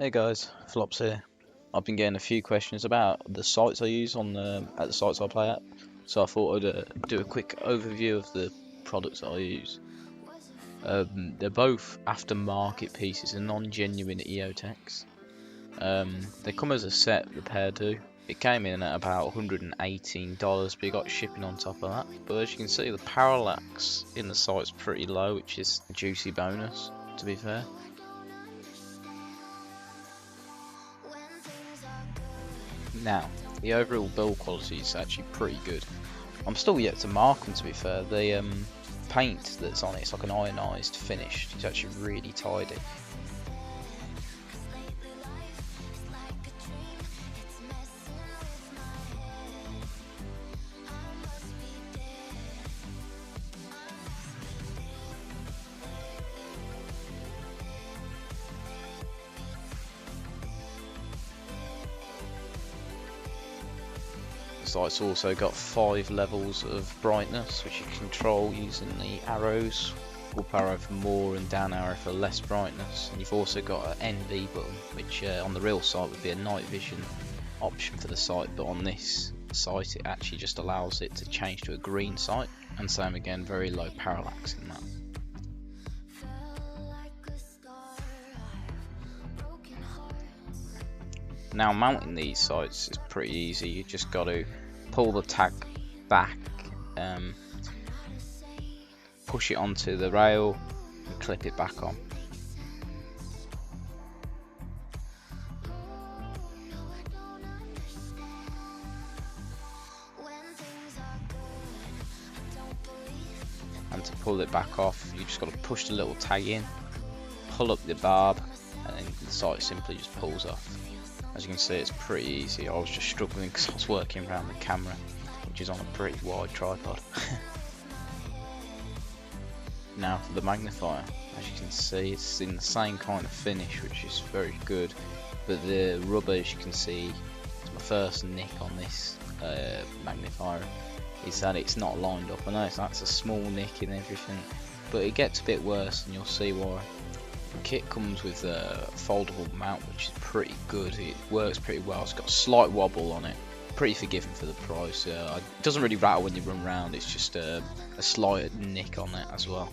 Hey guys, Flops here. I've been getting a few questions about the sites I use on at the sites I play at, so I thought I'd do a quick overview of the products that I use. They're both aftermarket pieces and non-genuine EOTechs. They come as a set, the pair do. It came in at about $118, but you got shipping on top of that. But as you can see, the parallax in the site's pretty low, which is a juicy bonus, to be fair. Now, the overall build quality is actually pretty good. I'm still yet to mark them, to be fair. The paint that's on it's like an ionised finish. It's actually really tidy. So it's also got 5 levels of brightness, which you control using the arrows. Up arrow for more and down arrow for less brightness. And you've also got an NV button, which on the real site would be a night vision option for the site, but on this site it actually just allows it to change to a green site. And same again, very low parallax in that. Now mounting these sites is pretty easy. You just got to pull the tag back, push it onto the rail and clip it back on. And to pull it back off, you just got to push the little tag in, pull up the barb, and then the site simply just pulls off. As you can see, it's pretty easy. I was just struggling because I was working around the camera, which is on a pretty wide tripod. Now for the magnifier, as you can see, it's in the same kind of finish, which is very good. But the rubber, as you can see, it's my first nick on this magnifier, is that it's not lined up. I know that's a small nick and everything, but it gets a bit worse, and you'll see why. The kit comes with a foldable mount, which is pretty good. It works pretty well. It's got a slight wobble on it. Pretty forgiving for the price. It doesn't really rattle when you run around. It's just a slight nick on it as well.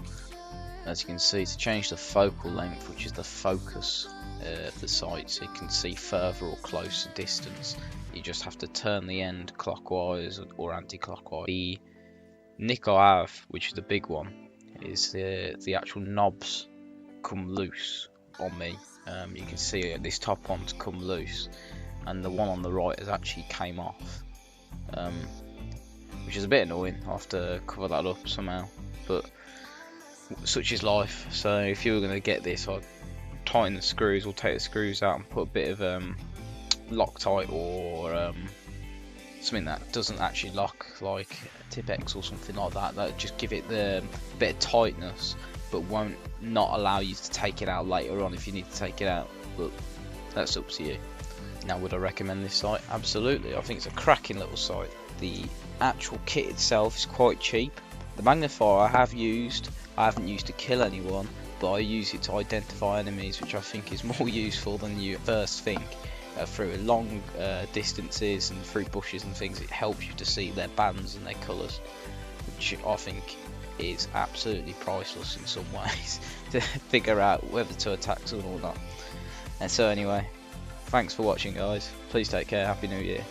As you can see, to change the focal length, which is the focus of the sight, so you can see further or closer distance, you just have to turn the end clockwise or anti-clockwise. The nick I have, which is the big one, is the actual knobs come loose on me. You can see this top one's come loose, and the one on the right has actually came off, which is a bit annoying. I'll have to cover that up somehow, but such is life. So if you were going to get this, I'd tighten the screws or take the screws out and put a bit of Loctite or something that doesn't actually lock, like Tipex or something like that. That just give it the bit of tightness, but won't not allow you to take it out later on if you need to take it out. But that's up to you. Now, would I recommend this site? Absolutely. I think it's a cracking little site. The actual kit itself is quite cheap. The magnifier I haven't used to kill anyone, but I use it to identify enemies, which I think is more useful than you first think. Through long distances and through bushes and things, it helps you to see their bands and their colours, which I think is absolutely priceless in some ways to figure out whether to attack someone or not. And so anyway, thanks for watching guys, please take care, happy new year.